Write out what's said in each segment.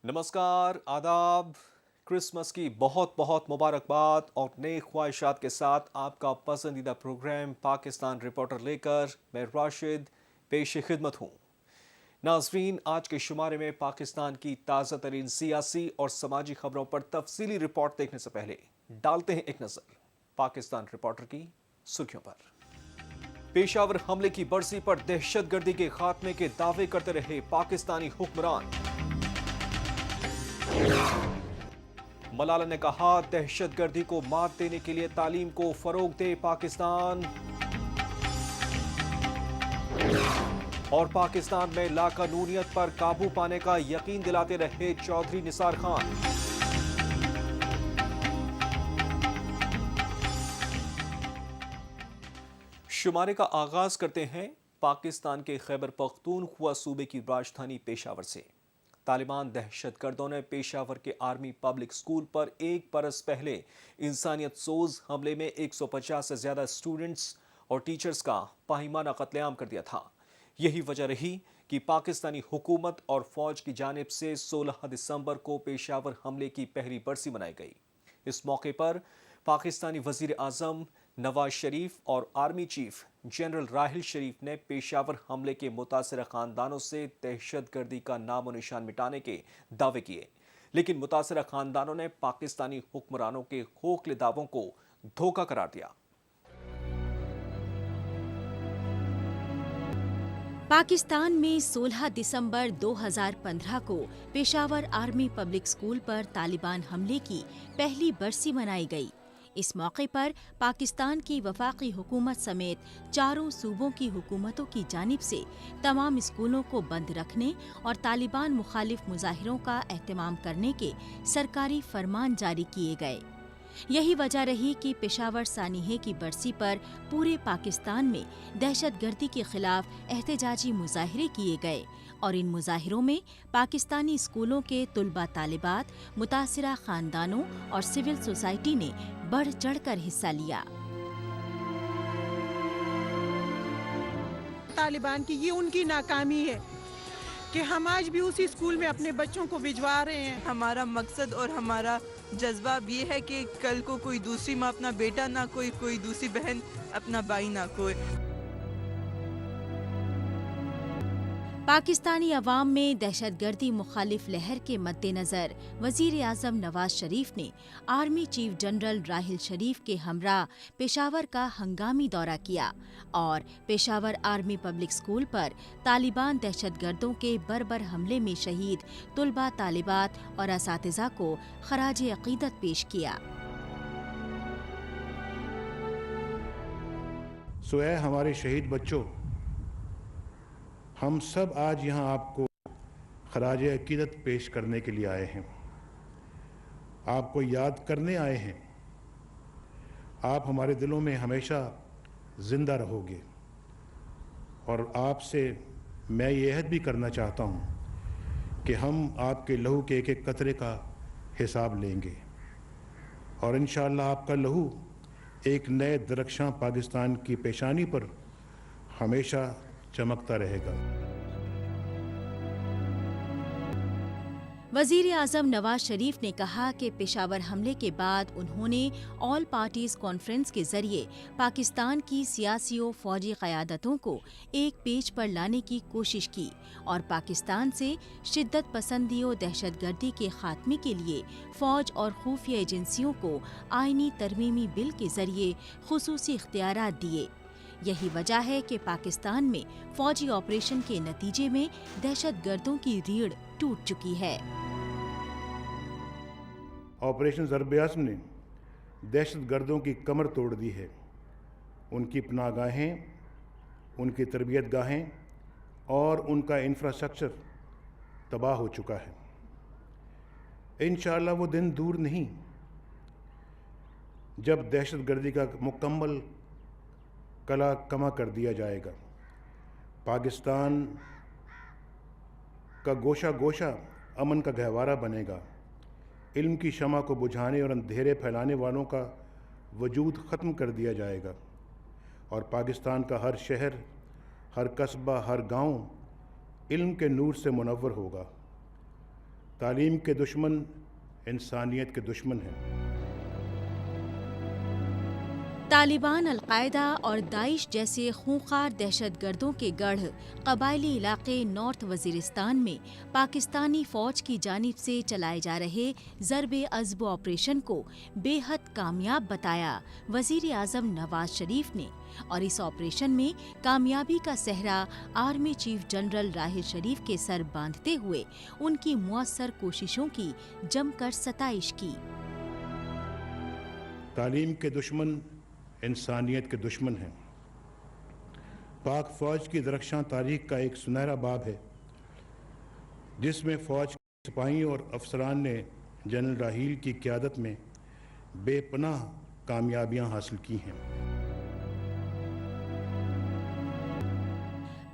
नमस्कार, आदाब। क्रिसमस की बहुत बहुत मुबारकबाद और नई ख्वाहिशात के साथ आपका पसंदीदा प्रोग्राम पाकिस्तान रिपोर्टर लेकर मैं राशिद पेश खिदमत हूँ। नाजरीन, आज के शुमारे में पाकिस्तान की ताज़ा तरीन सियासी और समाजी खबरों पर तफसीली रिपोर्ट देखने से पहले डालते हैं एक नज़र पाकिस्तान रिपोर्टर की सुर्खियों पर। पेशावर हमले की बरसी पर दहशतगर्दी के खात्मे के दावे करते रहे पाकिस्तानी हुक्मरान। मलाला ने कहा, दहशतगर्दी को मात देने के लिए तालीम को फरोग दे पाकिस्तान। और पाकिस्तान में लाकानूनियत पर काबू पाने का यकीन दिलाते रहे चौधरी निसार खान। शुमारे का आगाज करते हैं पाकिस्तान के खैबर पख्तूनख्वा सूबे की राजधानी पेशावर से। तालिबान दहशतगर्दों ने पेशावर के आर्मी पब्लिक स्कूल पर एक बरस पहले इंसानियत सोज हमले में 150 से ज्यादा स्टूडेंट्स और टीचर्स का पाहिमाना कत्लेआम कर दिया था। यही वजह रही कि पाकिस्तानी हुकूमत और फौज की जानिब से 16 दिसंबर को पेशावर हमले की पहली बरसी मनाई गई। इस मौके पर पाकिस्तानी वजीर आजम नवाज शरीफ और आर्मी चीफ जनरल राहिल शरीफ ने पेशावर हमले के मुतासरा खानदानों से दहशतगर्दी का नामो निशान मिटाने के दावे किए, लेकिन मुतासरा खानदानों ने पाकिस्तानी हुक्मरानों के खोखले दावों को धोखा करार दिया। पाकिस्तान में 16 दिसंबर 2015 को पेशावर आर्मी पब्लिक स्कूल पर तालिबान हमले की पहली बरसी मनाई गई। इस मौके पर पाकिस्तान की वफाकी हुकूमत समेत चारों सूबों की हुकूमतों की जानिब से तमाम स्कूलों को बंद रखने और तालिबान मुखालिफ मुजाहिरों का एहतमाम करने के सरकारी फरमान जारी किए गए। यही वजह रही कि पेशावर सानिहे की बरसी पर पूरे पाकिस्तान में दहशतगर्दी के खिलाफ एहतजाजी मुजाहिरे किए गए और इन मुजाहिरों में पाकिस्तानी स्कूलों के तुलबा तालिबात, मुतासिरा खानदानों और सिविल सोसाइटी ने बढ़ चढ़कर हिस्सा लिया। तालिबान की ये उनकी नाकामी है कि हम आज भी उसी स्कूल में अपने बच्चों को भिजवा रहे हैं। हमारा मकसद और हमारा जज्बा ये है कि कल को कोई दूसरी माँ अपना बेटा ना कोई दूसरी बहन अपना भाई ना कोई। पाकिस्तानी अवाम में दहशतगर्दी मुखालिफ लहर के मद्देनज़र वज़ीर आज़म नवाज शरीफ ने आर्मी चीफ जनरल राहिल शरीफ के हमरा पेशावर का हंगामी दौरा किया और पेशावर आर्मी पब्लिक स्कूल पर तालिबान दहशतगर्दों के बर्बर हमले में शहीद तुलबा तालिबात और असातिज़ा को खराज अक़ीदत पेश किया। सोए हमारे शहीद बच्चों, हम सब आज यहाँ आपको खराज अक़ीदत पेश करने के लिए आए हैं, आपको याद करने आए हैं। आप हमारे दिलों में हमेशा ज़िंदा रहोगे और आपसे मैं ये अहद भी करना चाहता हूँ कि हम आपके लहू के एक एक कतरे का हिसाब लेंगे और इंशाअल्लाह आपका लहू एक नए दरख्शां पाकिस्तान की पेशानी पर हमेशा चमकता रहेगा। वज़ीर आज़म नवाज शरीफ ने कहा कि पेशावर हमले के बाद उन्होंने ऑल पार्टीज़ कॉन्फ्रेंस के जरिए पाकिस्तान की सियासी और फौजी क़यादतों को एक पेज पर लाने की कोशिश की और पाकिस्तान से शिद्दत पसंदी और दहशतगर्दी के खात्मे के लिए फ़ौज और खुफिया एजेंसियों को आइनी तरमीमी बिल के जरिए खुसूसी इख्तियारात दिए। यही वजह है कि पाकिस्तान में फौजी ऑपरेशन के नतीजे में दहशतगर्दों की रीढ़ टूट चुकी है। ऑपरेशन ज़रब-ए-आज़म ने दहशतगर्दों की कमर तोड़ दी है। उनकी पनाहगाहें, उनकी तरबियत गाहें और उनका इंफ्रास्ट्रक्चर तबाह हो चुका है। इंशाअल्लाह वो दिन दूर नहीं जब दहशतगर्दी का मुकम्मल कला कमा कर दिया जाएगा। पाकिस्तान का गोशा गोशा अमन का गहवारा बनेगा। इल्म की शमा को बुझाने और अंधेरे फैलाने वालों का वजूद ख़त्म कर दिया जाएगा और पाकिस्तान का हर शहर, हर कस्बा, हर गांव इल्म के नूर से मुनव्वर होगा। तालीम के दुश्मन इंसानियत के दुश्मन हैं। तालिबान, अलकायदा और दाइश जैसे खूंखार दहशतगर्दों के गढ़ कबायली इलाके नॉर्थ वजीरिस्तान में पाकिस्तानी फ़ौज की जानिब से चलाए जा रहे ज़र्ब-ए-अज़्ब ऑपरेशन को बेहद कामयाब बताया वज़ीर आज़म नवाज शरीफ ने, और इस ऑपरेशन में कामयाबी का सहरा आर्मी चीफ जनरल राहिल शरीफ के सर बांधते हुए उनकी मुअस्सर कोशिशों की जमकर सताइश की। तालीम के दुश्मन इंसानियत के दुश्मन हैं। पाक फ़ौज की दरख्शां तारीख का एक सुनहरा बाब है जिसमें फ़ौज के सिपाहियों और अफसरान ने जनरल राहील की क़यादत में बेपनाह कामयाबियां हासिल की हैं।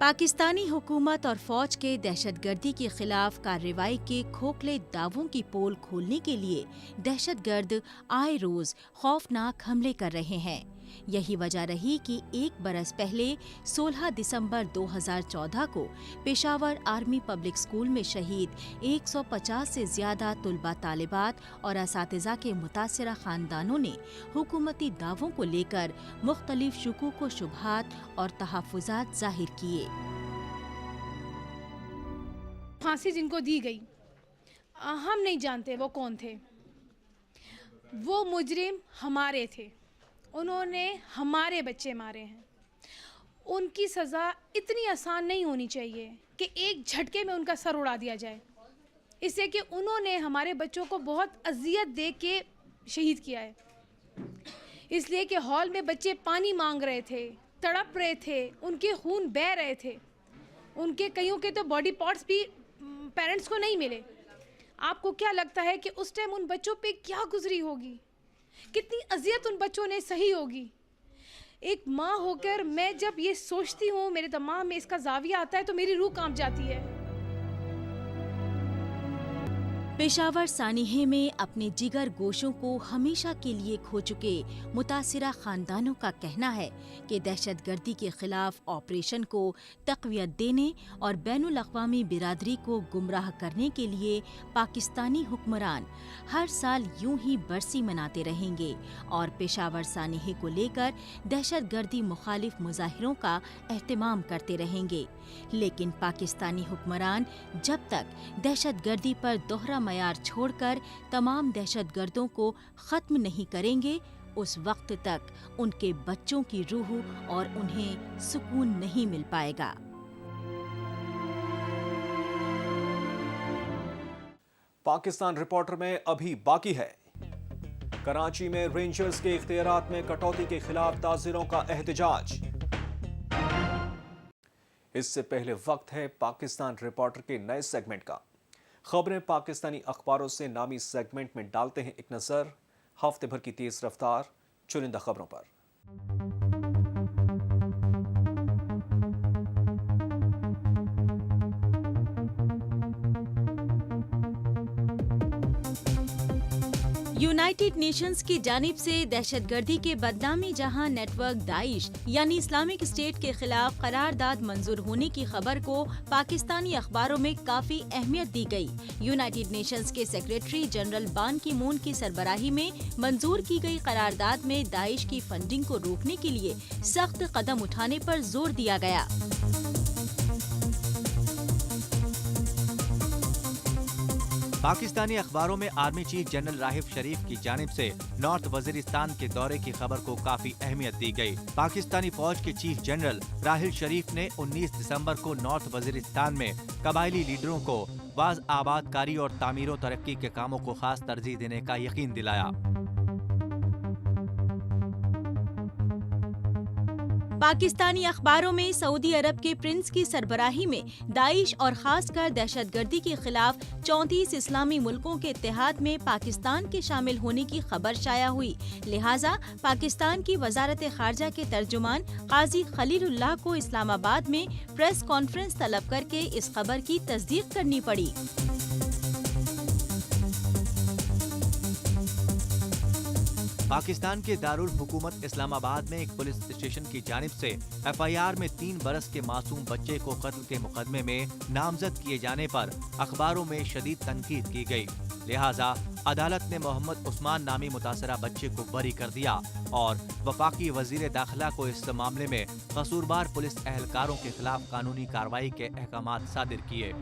पाकिस्तानी हुकूमत और फौज के दहशतगर्दी के खिलाफ कार्रवाई के खोखले दावों की पोल खोलने के लिए दहशतगर्द आए रोज खौफनाक हमले कर रहे हैं। यही वजह रही कि एक बरस पहले 16 दिसंबर 2014 को पेशावर आर्मी पब्लिक स्कूल में शहीद 150 से ज्यादा तुलबा तालिबात और असातिज़ा के मुतासिरा खानदानों ने हुकूमती दावों को लेकर मुख्तलिफ शुकूक व शुबहात और तहफ़्फ़ुज़ात ज़ाहिर किए। फांसी जिनको दी गई, हम नहीं जानते वो कौन थे। वो मुजरिम हमारे थे, उन्होंने हमारे बच्चे मारे हैं। उनकी सज़ा इतनी आसान नहीं होनी चाहिए कि एक झटके में उनका सर उड़ा दिया जाए, इससे कि उन्होंने हमारे बच्चों को बहुत अजियत दे के शहीद किया है। इसलिए कि हॉल में बच्चे पानी मांग रहे थे, तड़प रहे थे, उनके खून बह रहे थे, उनके कईयों के तो बॉडी पार्ट्स भी पेरेंट्स को नहीं मिले। आपको क्या लगता है कि उस टाइम उन बच्चों पे क्या गुजरी होगी, कितनी अजियत उन बच्चों ने सही होगी। एक माँ होकर मैं जब ये सोचती हूँ, मेरे दिमाग में इसका जाविया आता है तो मेरी रूह कांप जाती है। पेशावर सानिहे में अपने जिगर गोशों को हमेशा के लिए खो चुके मुतासिरा खानदानों का कहना है कि दहशतगर्दी के खिलाफ ऑपरेशन को तक़वियत देने और बैनुल अक़वामी बिरादरी को गुमराह करने के लिए पाकिस्तानी हुक्मरान हर साल यूं ही बरसी मनाते रहेंगे और पेशावर सानिहे को लेकर दहशतगर्दी मुखालिफ मुजाहिरों का एहतमाम करते रहेंगे। लेकिन पाकिस्तानी हुक्मरान जब तक दहशतगर्दी पर दोहरा मयार छोड़कर तमाम दहशतगर्दों को ख़त्म नहीं करेंगे, उस वक्त तक उनके बच्चों की रूह और उन्हें सुकून नहीं मिल पाएगा। पाकिस्तान रिपोर्टर में अभी बाकी है। कराची में रेंजर्स के इख्तियारात में कटौती के खिलाफ ताजिरों का एहतजाज। इससे पहले वक्त है पाकिस्तान रिपोर्टर के नए सेगमेंट का। खबरें पाकिस्तानी अखबारों से नामी सेगमेंट में डालते हैं एक नजर हफ्ते भर की तेज रफ्तार चुनिंदा खबरों पर। यूनाइटेड नेशंस की जानिब से दहशतगर्दी के बदनामी जहां नेटवर्क दाइश यानी इस्लामिक स्टेट के खिलाफ करारदाद मंजूर होने की खबर को पाकिस्तानी अखबारों में काफी अहमियत दी गई। यूनाइटेड नेशंस के सेक्रेटरी जनरल बान की मून की सरबराही में मंजूर की गई करारदाद में दाइश की फंडिंग को रोकने के लिए सख्त कदम उठाने पर जोर दिया गया। पाकिस्तानी अखबारों में आर्मी चीफ जनरल राहिल शरीफ की जानिब से नॉर्थ वजीरिस्तान के दौरे की खबर को काफी अहमियत दी गई। पाकिस्तानी फौज के चीफ जनरल राहिल शरीफ ने 19 दिसंबर को नॉर्थ वजीरिस्तान में कबायली लीडरों को बाज़ आबादकारी और तामीर तरक्की के कामों को खास तरजीह देने का यकीन दिलाया। पाकिस्तानी अखबारों में सऊदी अरब के प्रिंस की सरबराही में दाइश और खासकर दहशतगर्दी के खिलाफ 34 इस्लामी मुल्कों के इत्तेहाद में पाकिस्तान के शामिल होने की खबर शाया हुई। लिहाजा पाकिस्तान की वजारत खारजा के तर्जुमान काजी खलीलुल्लाह को इस्लामाबाद में प्रेस कॉन्फ्रेंस तलब करके इस खबर की तस्दीक करनी पड़ी। पाकिस्तान के दारुल हुकूमत इस्लामाबाद में एक पुलिस स्टेशन की जानिब से FIR में 3 बरस के मासूम बच्चे को कत्ल के मुकदमे में नामजद किए जाने पर अखबारों में शदीद तनकीद की गई। लिहाजा अदालत ने मोहम्मद उस्मान नामी मुतासरा बच्चे को बरी कर दिया और वफाकी वजीर दाखिला को इस मामले में कसूरवार पुलिस एहलकारों के खिलाफ कानूनी कार्रवाई के अहकामात सादिर किए।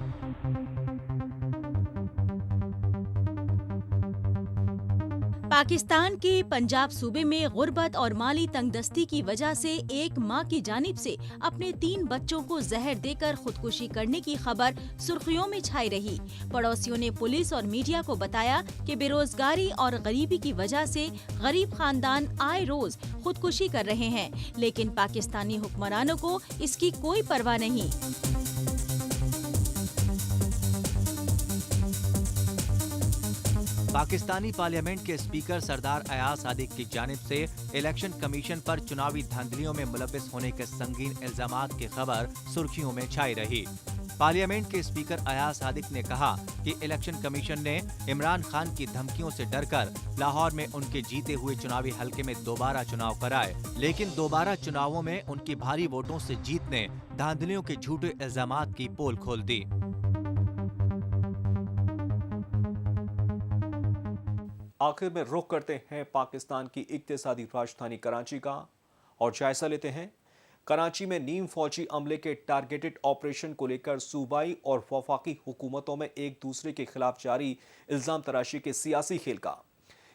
पाकिस्तान के पंजाब सूबे में गुर्बत और माली तंगदस्ती की वजह से एक मां की जानिब से अपने 3 बच्चों को जहर देकर खुदकुशी करने की खबर सुर्खियों में छाई रही। पड़ोसियों ने पुलिस और मीडिया को बताया कि बेरोजगारी और गरीबी की वजह से गरीब खानदान आए रोज खुदकुशी कर रहे हैं, लेकिन पाकिस्तानी हुक्मरानों को इसकी कोई परवाह नहीं। पाकिस्तानी पार्लियामेंट के स्पीकर सरदार अयाज सादिक की जानिब से इलेक्शन कमीशन पर चुनावी धांधलियों में मुलव्विस होने के संगीन इल्जामात की खबर सुर्खियों में छाई रही। पार्लियामेंट के स्पीकर अयाज सादिक ने कहा कि इलेक्शन कमीशन ने इमरान खान की धमकियों से डरकर लाहौर में उनके जीते हुए चुनावी हलके में दोबारा चुनाव कराए, लेकिन दोबारा चुनावों में उनकी भारी वोटों से जीत ने धांधलियों के झूठे इल्जामात की पोल खोल दी। आखिर में रुख करते हैं पाकिस्तान की इक्तिसादी राजधानी कराची का और जायजा लेते हैं कराची में नीम फौजी अमले के टारगेटेड ऑपरेशन को लेकर सूबाई और वफाकी हुकूमतों में एक दूसरे के खिलाफ जारी इल्जाम तराशी के सियासी खेल का।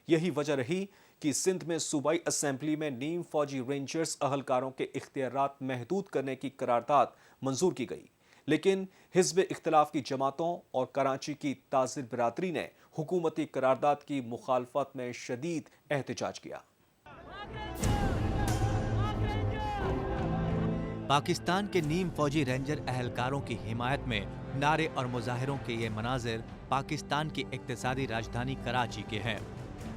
यही वजह रही कि सिंध में सूबाई असेंबली में नीम फौजी रेंजर्स अहलकारों के इख्तियारात महदूद करने की करारदाद मंजूर की गई, लेकिन हिज़्ब इख्तिलाफ की जमातों और कराची की ताजिर बिरादरी ने हुकूमती करारदाद की मुखालफत में शदीद एहतजाज किया। पाकिस्तान के नीम फौजी रेंजर अहलकारों की हिमायत में नारे और मुजाहिरों के ये मनाजिर पाकिस्तान की इक्तिसादी राजधानी कराची के हैं।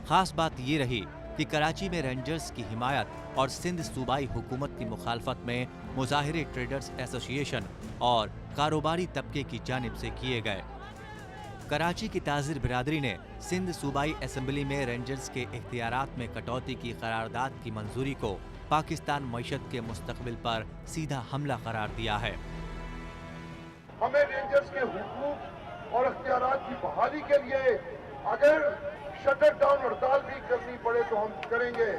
खास बात ये रही कि कराची में रेंजर्स की हिमायत और सिंध सूबाई हुकूमत की मुखालफत में मुजाहिरे ट्रेडर्स एसोसिएशन और कारोबारी तबके की जानिब से किए गए। कराची की ताजिर बिरादरी ने सिंध सूबाई असेंबली में रेंजर्स के इख्तियारात में कटौती की करारदाद की मंजूरी को पाकिस्तान मईशत के मुस्तकबिल पर सीधा हमला करार दिया है। हमें रेंजर्स के हुकूक और इख्तियारात की बहाली के लिए अगर शटर डाउन हड़ताल भी करनी पड़े तो हम करेंगे।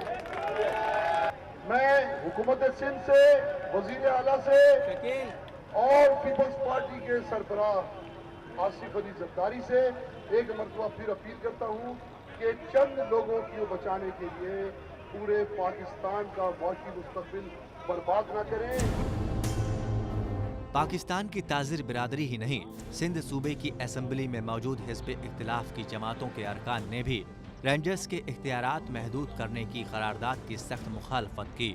मैं हुकूमत सिंध से, वजीर आला से और पीपल्स पार्टी के सरबराह आसिफ अली जरदारी से एक मरतबा फिर अपील करता हूँ कि चंद लोगों को बचाने के लिए पूरे पाकिस्तान का माशी मुस्तकबिल बर्बाद न करें। पाकिस्तान की ताजिर बिरादरी ही नहीं, सिंध सूबे की असेंबली में मौजूद हिज़्ब इख्तिलाफ की जमातों के अरकान ने भी रेंजर्स के इख्तियारात महदूद करने की करारदाद की सख्त मुखालफत की,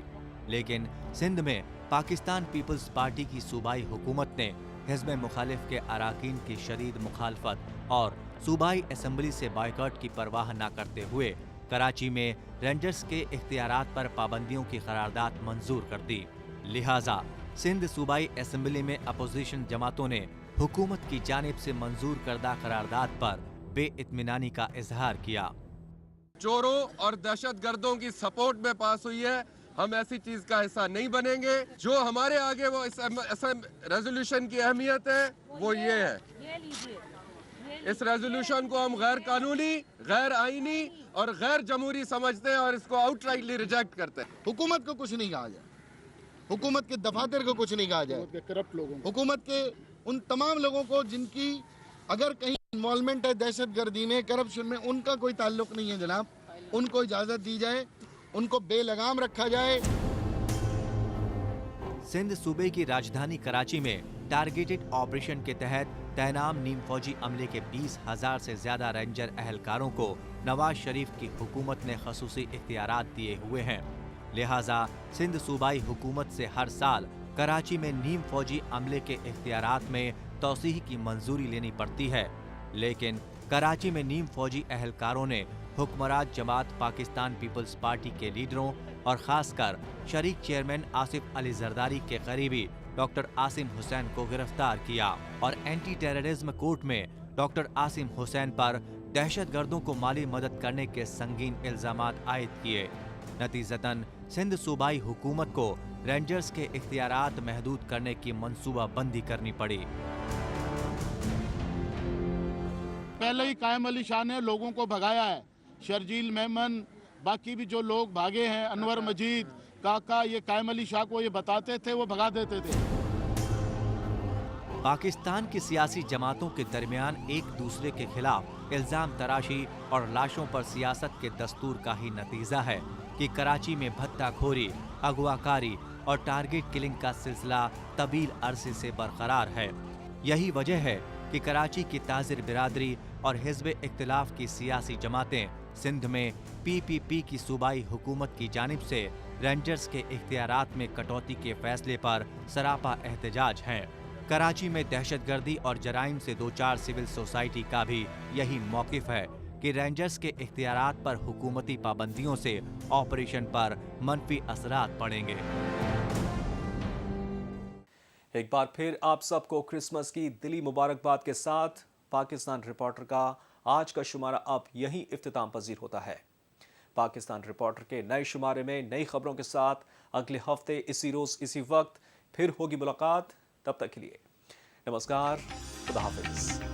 लेकिन सिंध में पाकिस्तान पीपल्स पार्टी की सूबाई हुकूमत ने हिज़्ब मुखालिफ के अराकीन की शदीद मुखालफत और सूबाई असेंबली से बायकॉट की परवाह न करते हुए कराची में रेंजर्स के इख्तियारात पर पाबंदियों की करारदाद मंजूर कर दी। लिहाजा सिंध सूबाई असेंबली में अपोजिशन जमातों ने हुकूमत की जानिब से मंजूर करदा करारदाद पर बेइत्मीनानी का इजहार किया। चोरों और दहशतगर्दों की सपोर्ट में पास हुई है, हम ऐसी चीज का हिस्सा नहीं बनेंगे। जो हमारे आगे वो इस रेजोल्यूशन की अहमियत है वो ये है, इस रेजोल्यूशन को हम गैर कानूनी, गैर आईनी और गैर जमहूरी समझते हैं और इसको आउटराइटली रिजेक्ट करते हैं। हुकूमत को कुछ नहीं कहा जाए, हुकूमत के दफातर को कुछ नहीं कहा जाए, करप्ट लोगों, हुकूमत के उन तमाम लोगों को जिनकी अगर कहीं इन्वॉल्वमेंट है दहशतगर्दी में, करप्शन में, उनका कोई ताल्लुक नहीं है जनाब, उनको इजाजत दी जाए, उनको बेलगाम रखा जाए। सिंध सूबे की राजधानी कराची में टारगेटेड ऑपरेशन के तहत तैनाम नीम फौजी अमले के 20,000 से ज्यादा रेंजर अहलकारों को नवाज शरीफ की हुकूमत ने खसूसी इख्तियारात दिए हुए हैं। लिहाजा सिंध सूबाई हुकूमत से हर साल कराची में नीम फौजी अमले के इख्तियारात में तौसीह की मंजूरी लेनी पड़ती है, लेकिन कराची में नीम फौजी अहलकारों ने हुक्मरान जमात पाकिस्तान पीपल्स पार्टी के लीडरों और खासकर शरीक चेयरमैन आसिफ अली जरदारी के करीबी डॉक्टर आसिम हुसैन को गिरफ्तार किया और एंटी टेररिज्म कोर्ट में डॉक्टर आसिम हुसैन पर दहशत गर्दों को माली मदद करने के संगीन इल्जामात आयद किए। नतीजतन सिंध सूबाई हुकूमत को रेंजर्स के इख्तियारात महदूद करने की मंसूबा बंदी करनी पड़ी। पहले ही कायम अली शाह ने लोगों को भगाया है। शर्जील मेमन, बाकी भी जो लोग भागे हैं, अनवर मजीद, काका, ये कायम अली शाह को ये बताते थे, वो भगा देते थे। पाकिस्तान की सियासी जमातों के दरमियान एक दूसरे के खिलाफ इल्जाम तराशी और लाशों पर सियासत के दस्तूर का ही नतीजा है कि कराची में भत्ताखोरी, अगवाकारी और टारगेट किलिंग का सिलसिला तवील अरसे से बरकरार है। यही वजह है कि कराची की ताजिर बिरादरी और हिज़्ब इख्तिलाफ की सियासी जमातें सिंध में PPP की सूबाई हुकूमत की जानिब से रेंजर्स के इख्तियारात में कटौती के फैसले पर सरापा एहतजाज हैं। कराची में दहशतगर्दी और जराइम से दो चार सिविल सोसाइटी का भी यही मौक़िफ़ है कि रेंजर्स के इख्तियारात पर हुकूमती पाबंदियों से ऑपरेशन पर मनफी असरात पड़ेंगे। एक बार फिर आप सबको क्रिसमस की दिली मुबारकबाद के साथ पाकिस्तान रिपोर्टर का आज का शुमारा अब यहीं इख्तिताम पजीर होता है। पाकिस्तान रिपोर्टर के नए शुमारे में नई खबरों के साथ अगले हफ्ते इसी रोज इसी वक्त फिर होगी मुलाकात। तब तक के लिए नमस्कार, खुदा हाफिज।